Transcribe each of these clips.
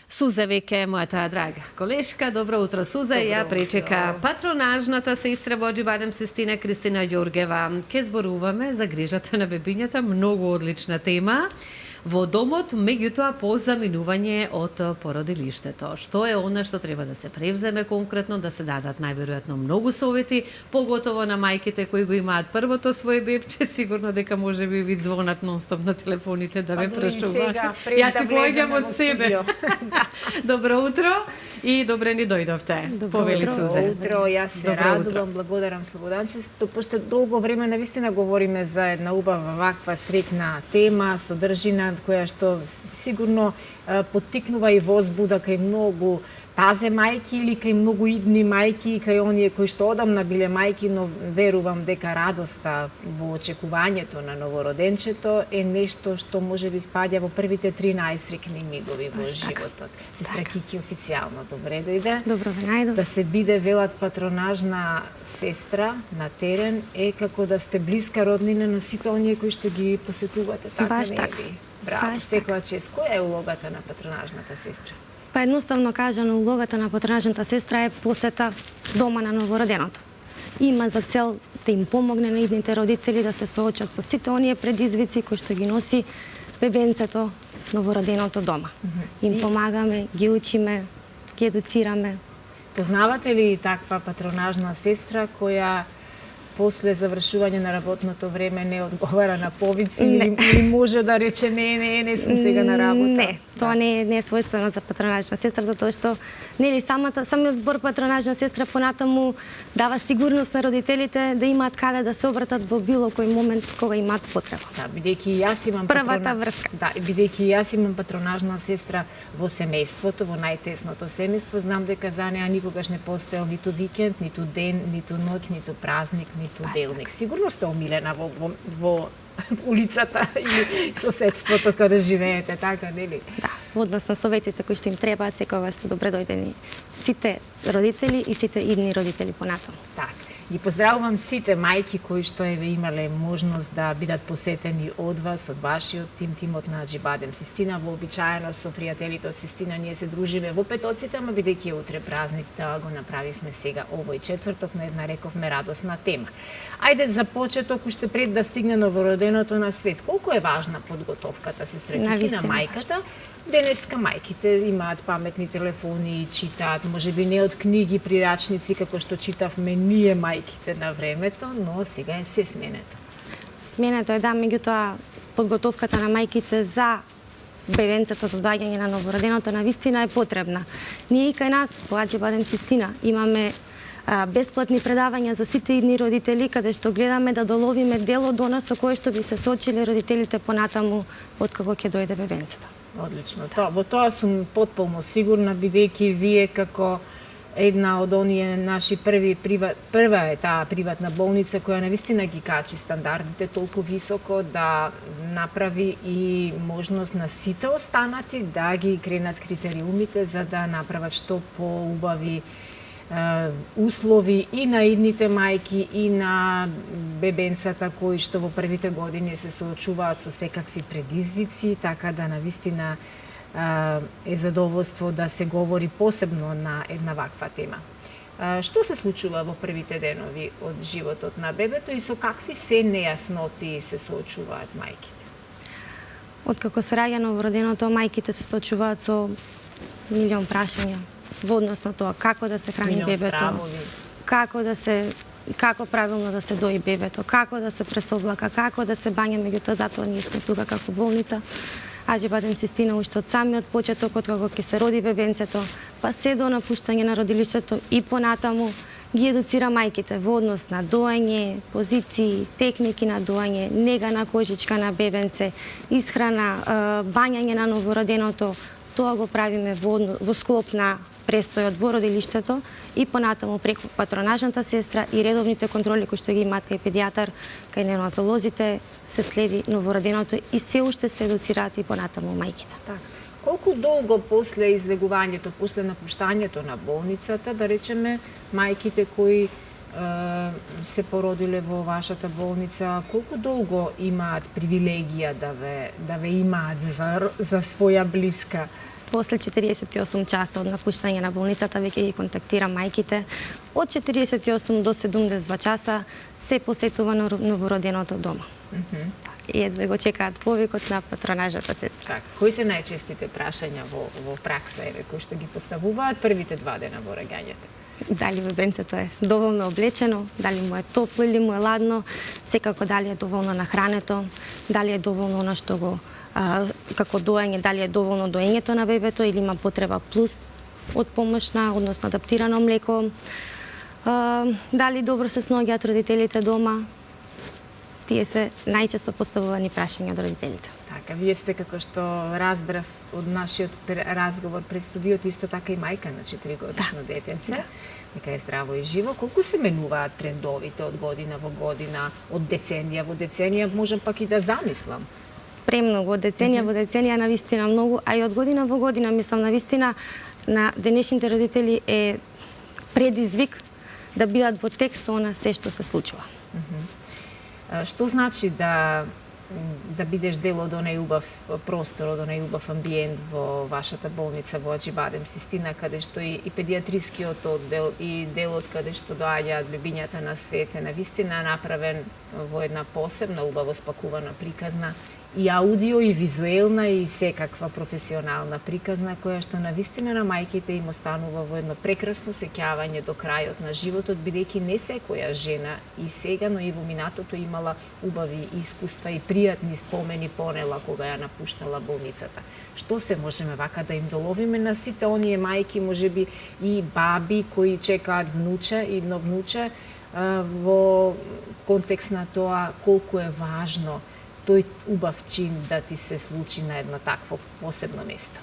Сузе веќе мојата драга колешка. Добро утро, Сузе. Ја пречека патронажната сестра во Аџибадем Систина Кристина Ѓоргева. Ке зборуваме за грижата на бебињата, многу одлична тема во домот, меѓутоа по заминување од породилиштето. Што е она што треба да се превземе конкретно, да се дадат најверојатно многу совети, поготово на мајките кои го имаат првото своје бебче, сигурно дека може би ви звонат нонстоп на телефоните да ме прашуваат. Јас си поаѓам од себе. Добро утро и добре ни дојдовте. Повели Сузе. Добро утро, јас се радувам, благодарам Слободанчеството, пошто долго време навистина говориме за една убава ваква среќна тема, содржина која што сигурно поттикнува и возбуда кај многу тазе мајки или кај многу идни мајки и кај оние кои што одамна биле мајки, но верувам дека радоста во очекувањето на новороденчето е нешто што може би спаѓа во првите 3 најсреќни мигови во животот. Сестра Кики официјално добре дојде. Добро ве најдов. Да се биде велат патронажна сестра на терен е како да сте блиска роднина на сите оние кои што ги посетувате, така Баш не така. ли? Браво, секоја чест. Која е улогата на патронажната сестра? Па едноставно кажано, улогата на патронажната сестра е посета дома на новороденото. Има за цел да им помогне на идните родители да се соочат со сите оние предизвици кои што ги носи бебенцето, новороденото дома. Им помагаме, ги учиме, ги едуцираме. Познавате ли таква патронажна сестра која после завршување на работното време не одговара на повици или може да рече не сум сега на работа? Не, тоа не е својствено за патронажна сестра, затоа што нели самиот збор патронажна сестра понатаму дава сигурност на родителите да имаат каде да се обратат во било кој момент кога имаат потреба. Да, бидејќи јас имам првата врска. Да, бидејќи јас имам патронажна сестра во семејството, во најтесното семејство, знам дека за неа никогаш не постоел ниту викенд, ниту ден, ниту ноќ, ниту празник, ниту делник. Сигурно сте омилена во улицата и соседството каде живеете, така нели? Да, односно советите кои што им требаат, секогаш се добре дојдени сите родители и сите идни родители понатаму. Така. Ги поздравувам сите мајки кои што еве имале можност да бидат посетени од вас, од вашиот тимот на Аџибадем Систина. Вообичаено со пријателите од Систина ние се дружиме во петоците, ама бидејќи е утре празник, да го направивме сега овој четврток на една рековме радосна тема. Ајде за почеток уште пред да стигне новороденото на свет. Колку е важна подготовката, сестра Кики, на мајката? Денеска мајките имаат паметни телефони, читаат, можеби не од книги, прирачници, како што читавме ние мајките на времето, но сега е се сменето. Сменето е, да, меѓутоа подготовката на мајките за бебенцето, за доаѓање на новороденото навистина е потребна. Ние и кај нас, во Аџибадем Систина, имаме бесплатни предавања за сите идни родители, каде што гледаме да доловиме дел од она со кое што би се соочили родителите понатаму откако ќе дојде бебенцето. Одлично. Во тоа сум потполно сигурна, бидејќи вие како една од оние наши прва е таа приватна болница која навистина ги качи стандардите толку високо да направи и можност на сите останати да ги кренат критериумите за да направат што поубави услови и на идните мајки и на бебенцата кои што во првите години се соочуваат со секакви предизвици, така да навистина е задоволство да се говори посебно на една ваква тема. Што се случува во првите денови од животот на бебето и со какви се нејасноти се соочуваат мајките? Откако се раѓа новороденото, мајките се соочуваат со милион прашања во однос на тоа како да се храни бебето, како правилно да се дои бебето, како да се пресоблака, како да се бања, меѓутоа затоа ние сме тука како болница. Аџибадем Систина уште од самиот почеток, откако ќе се роди бебенцето, па се до напуштање на родилиштето и понатаму ги едуцира мајките во однос на доање, позиции, техники на доање, нега на кожичка на бебенце, исхрана, бањање на новороденото. Тоа го правиме во склоп на престојот во родилиштето и понатаму преку патронажната сестра и редовните контроли кои што ги имаат кај педијатар, кај неонатолозите, се следи новороденото и се уште се едуцираат и понатаму мајките. Так. Колку долго после излегувањето, после напуштањето на болницата, да речеме, мајките кои се породиле во вашата болница, колку долго имаат привилегија да ве имаат за своја блиска После 48 часа од напуштање на болницата веќе ги контактира мајките. Од 48 до 72 часа се посетува новороденото дома. И едва го чекаат повикот на патронажната сестра. Така, кои се најчестите прашања во пракса, кои што ги поставуваат првите 2 дена во раѓањето? Дали бебенцето е доволно облечено, дали му е топло или му е ладно, секако дали е доволно нахрането, дали е доволно она што го како доење, дали е доволно доењето на бебето или има потреба плюс од помошна, односно адаптирано млеко, дали добро се сноѓаат родителите дома. Тие се најчесто поставувани прашања од родителите. Така, вие сте, како што разбрав од нашиот разговор пред студиото, исто така и мајка на 4-годишно детенце, дека е здраво и живо. Колку се менуваат трендовите од година во година, од деценија во деценија, можам пак и да замислам? Премногу, од деценија во деценија навистина многу, а и од година во година, мислам, навистина на денешните родители е предизвик да бидат во тек со она се што се случува. Што значи да бидеш дел од онај убав простор, од онај убав амбиент во вашата болница во Аџибадем Систина, каде што и педиатрискиот оддел и делот каде што доаѓаат бебињата на свет е навистина направен во една посебна, убаво спакувана приказна, и аудио, и визуелна, и секаква професионална приказна, која што навистина на мајките им останува во едно прекрасно сеќавање до крајот на животот, бидејќи не секоја жена и сега, но и во минатото имала убави искуства и пријатни спомени понела кога ја напуштала болницата. Што се можеме вака да им доловиме на сите оние мајки, можеби и баби кои чекаат внуче, идно внуче, во контекст на тоа колку е важно тој убав чин да ти се случи на едно такво посебно место?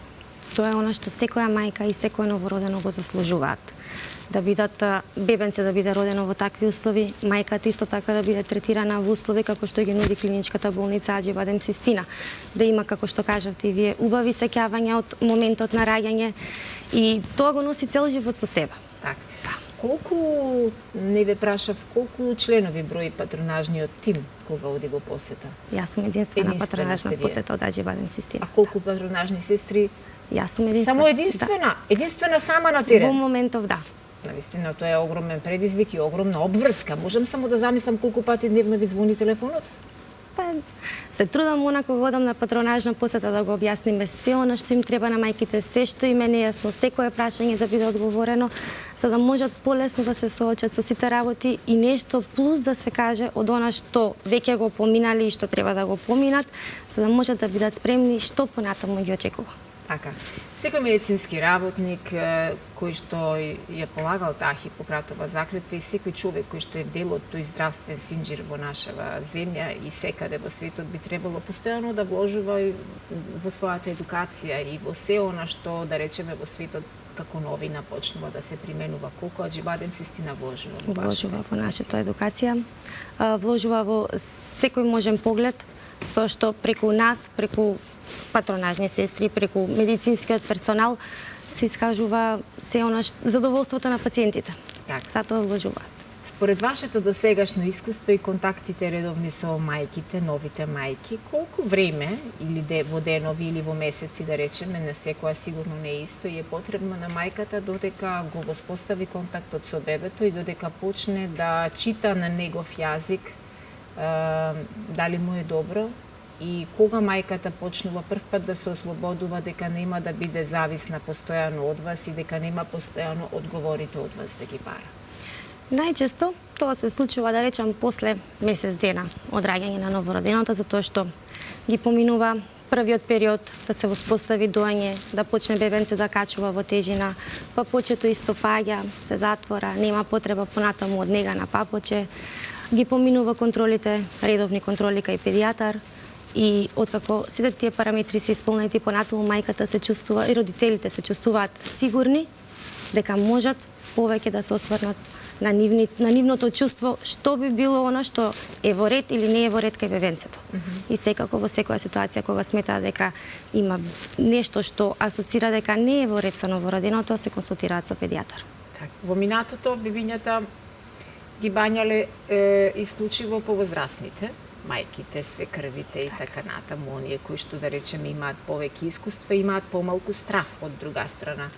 Тоа е она што секоја мајка и секој новородено го заслужуваат. Да бидат бебенце да биде родено во такви услови, мајката исто така да биде третирана во услови како што ги нуди клиничката болница Аџибадем Систина. Да има, како што кажавте и вие, убави сеќавања од моментот на раѓање и тоа го носи цел живот со себе. Така. Колку, не ве прашав, колку членови брои патронажниот тим кога оди во посета? Јас сум единствена патронажна посета од Аџибадем Систина. А колку патронажни сестри? Јас сум единствена. Само единствена? Да. Единствена сама на терен? Во моментов, да. Навистина, тоа е огромен предизвик и огромна обврска. Можам само да замислам колку пати дневно ви звони телефонот? Па, се трудам онако годам на патронажна посета да го објасниме се она што им треба на мајките, се што им е нејасно, секое прашање да биде одговорено, за да можат полесно да се соочат со сите работи и нешто плюс да се каже од она што веќе го поминали и што треба да го поминат, за да можат да бидат спремни што понатаму ги очекува. Така. Секој медицински работник кој што ја полагал таа Хипократова заклетва и секој човек кој што е дел од тој здравствен синџир во нашава земја и секаде во светот би требало постојано да вложува во својата едукација и во се она што, да речеме, во светот како новина почнува да се применува. Колку Аџибадем Систина вложува во вложува во нашата едукација, вложува во секој можен поглед, тоа што преку нас, преку патронажни сестри, преку медицинскиот персонал се искажува се она задоволството на пациентите. Затоа вложуваат. Според вашето досегашно искуство и контактите редовни со мајките, новите мајки, колку време или во денови или во месеци, да речеме, на секоја сигурно не е исто, и е потребно на мајката додека го воспостави контактот со бебето и додека почне да чита на негов јазик, дали му е добро, и кога мајката почнува првпат да се ослободува дека нема да биде зависна постојано од вас и дека нема постојано одговорите од вас да ги бара? Најчесто тоа се случува, да речам, после месец дена од раѓање на новороденото, затоа што ги поминува првиот период да се воспостави доање, да почне бебенце да качува во тежина, папочето исто паѓа, се затвора, нема потреба понатаму од нега на папоче, ги поминува контролите, редовни контроли кај педијатар, и откако сите тие параметри се исполнети, понатаму мајката се чувствува и родителите се чувствуваат сигурни дека можат повеќе да се осврнат на нивното чувство што би било она што е во ред или не е во ред кај бебенцето. И секако во секоја ситуација кога сметаат дека има нешто што асоцира дека не е во ред со новороденото, се консултираат со педијатар. Во минатото бебињата ги бањале исклучиво повозрастните, мајките, свекрвите и така натаму, оние кои што да речеме имаат повеќе искуства, имаат помалку страф од друга страна.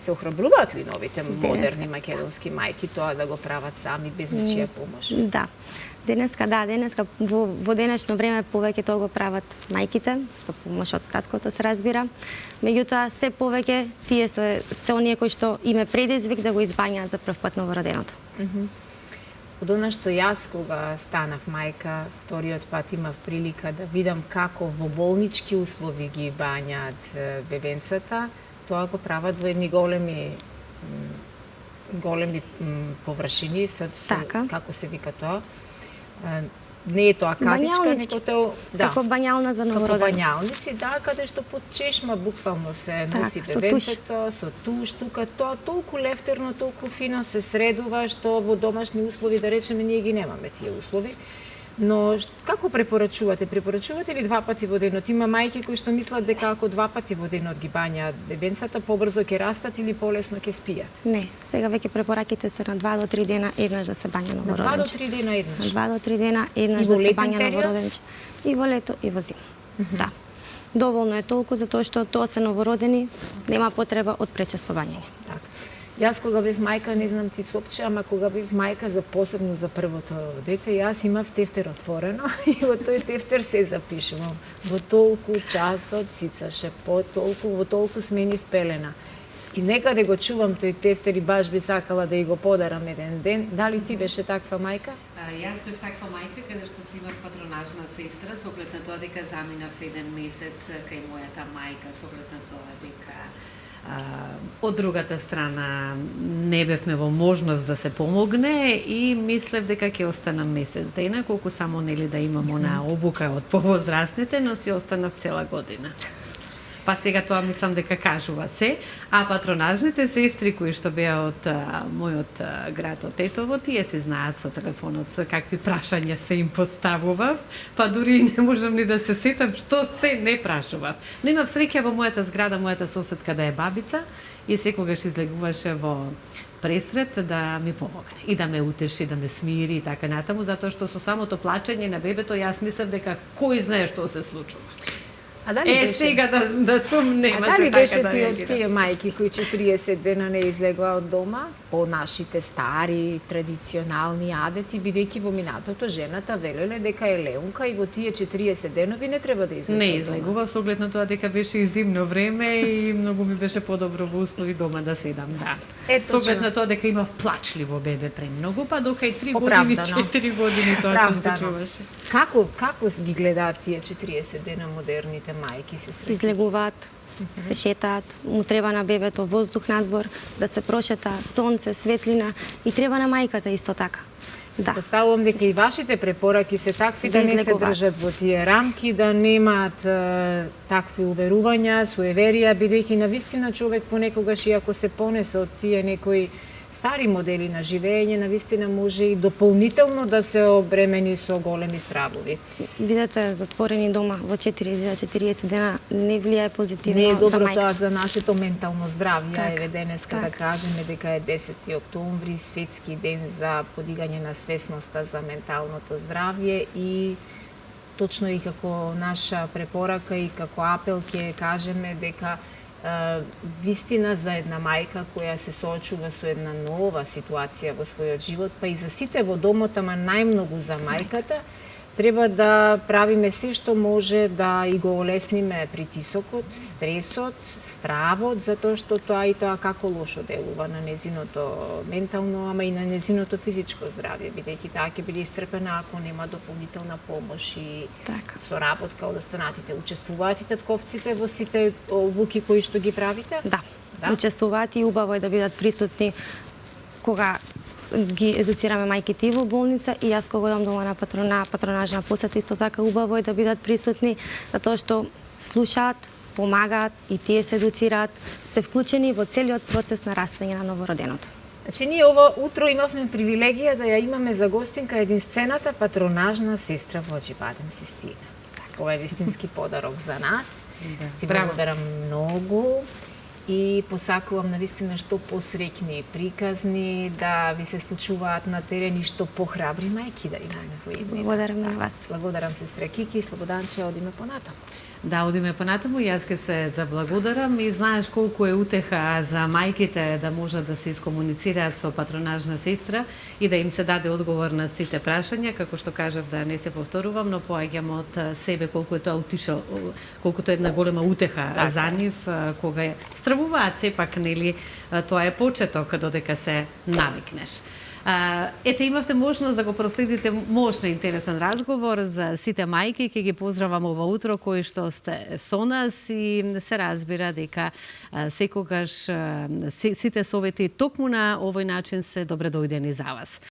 Се охрабруваат ли новите модерни македонски мајки тоа да го прават сами без ничија помош? Да. Денеска во денешно време повеќе тоа го прават мајките, со помош од таткото се разбира. Меѓутоа се повеќе тие се оние кои што име предизвик да го избањаат за прв пат новороденото. Од она што јас кога станав мајка, вториот пат имав прилика да видам како во болнички услови ги бањаат бебенцата, тоа го прават во едни големи површини, како се вика тоа. Не е тоа катичка, него тоа... Како бањална за новородено. Како бањалници, да, каде што под чешма буквално се носи бебенцето, со туш, тука тоа толку лефтерно, толку фино се средува, што во домашни услови, да речеме, ние ги немаме тие услови. Но како препорачувате? Препорачувате ли 2 пати во денот? Има мајки кои што мислат дека ако 2 пати во денот ги бањаат бебенцата, побрзо ќе растат или полесно ќе спијат? Не, сега веќе препораките се на 2 до 3 дена еднаш да се бања новороденче. На 2 до 3 дена еднаш? На 2 до 3 дена еднаш да се бања новороденче. И во лето и во зима. Да. Доволно е толку затоа што тоа се новородени, нема потреба од пречесто бањање. Така. Јас кога бев мајка, не знам ти сопче, ама кога бев мајка посебно за првото дете, јас имав тефтер отворено и во тој тефтер се запишувам. Во толку часот цицаше, во толку сменив пелена. И некаде го чувам тој тефтер и баш би сакала да и го подарам еден ден. Дали ти беше таква мајка? Јас бев таква мајка каде што си имав патронажна сестра, со оглед на тоа дека заминав еден месец кај мојата мајка, со оглед на тоа дека од другата страна не бевме во можност да се помогне и мислев дека ќе останам месец дена, колку само нели да имам она обука од повозрастните, но си останав цела година. Па сега тоа мислам дека кажува се, а патронажните сестри кои што беа од мојот град, од Тетово, тие се знаат со телефонот со какви прашања се им поставував, па дури не можам ни да се сетам што се не прашував. Но имав среќа во мојата зграда, мојата соседка да е бабица и секогаш излегуваше во пресрет да ми помогне и да ме утеши, да ме смири и така натаму, затоа што со самото плачење на бебето јас мислев дека кој знае што се случува. А дали беше... сега да сум немаше така да беше тие мајки кои 40 дена не излегоа од дома по нашите стари традиционални адети, бидејќи во минатото жената велеле дека е леунка и во тие 40 денови не треба да излегува. Не излегува со оглед на тоа дека беше и зимно време и многу ми беше подобро во услови дома да седам, да. Со оглед на тоа дека имав плачливо бебе премногу, па дока и 3 години, 4 години тоа се случуваше. Како ги гледаат тие 40 дена модерните мајки се среќа? Излегуваат, се шетаат, му треба на бебето воздух надвор, да се прошета, сонце, светлина и треба на мајката исто така. Да. Поставувам дека и вашите препораки се такви да не се држат во тие рамки, да немаат такви уверувања, суеверија, бидејќи навистина човек понекогаш и ако се понесе од тие некои стари модели на живење, навистина може и дополнително да се обремени со големи стравови. Видето е затворени дома во 40 дена не влијае позитивно за мајка. Не е добро за тоа за нашето ментално здравје. Так, еве денеска да кажеме дека е 10 октомври, светски ден за подигање на свесноста за менталното здравје и точно и како наша препорака и како апел ќе кажеме дека вистина за една мајка која се соочува со една нова ситуација во својот живот, па и за сите во домот, ама најмногу за мајката, треба да правиме се што може да и го олесниме притисокот, стресот, стравот, затоа што тоа и тоа како лошо делува на незиното ментално, ама и на незиното физичко здравје, бидејќи таа ќе биде исцрпена ако нема дополнителна помош и соработка од останатите. Учествуваат и татковците во сите обуки кои што ги правите? Да. Учествуваат и убаво е да бидат присутни кога ги едуцираме мајките и во болница и јас кога одам дома на патронажна посета исто така убаво е да бидат присутни затоа што слушаат, помагаат и тие се едуцираат, се вклучени во целиот процес на растење на новороденото. Значи ние ова утро имавме привилегија да ја имаме за гостинка единствената патронажна сестра Воџи Бадем Систина. Ова е вистински подарок за нас. Ти благодарам многу. и посакувам навистина што посреќни приказни, да ви се случуваат на терен и што похрабри мајки да имаме во иднина. Благодарам на вас. Благодарам сестра Кики, Слободанче, одиме понатаму. Да, одиме понатаму, јас ке се заблагодарам и знаеш колку е утеха за мајките да можат да се искомуницираат со патронажна сестра и да им се даде одговор на сите прашања, како што кажав да не се повторувам, но поаѓам од себе колку е тоа утишо, колку тоа е една голема утеха за нив, кога стравуваат сепак, нели, тоа е почеток додека се навикнеш. Ете, имавте можност да го проследите можно интересен разговор за сите мајки. Ќе ги поздравам ова утро кои што сте со нас и се разбира дека секогаш сите совети токму на овој начин се добре дојдени за вас.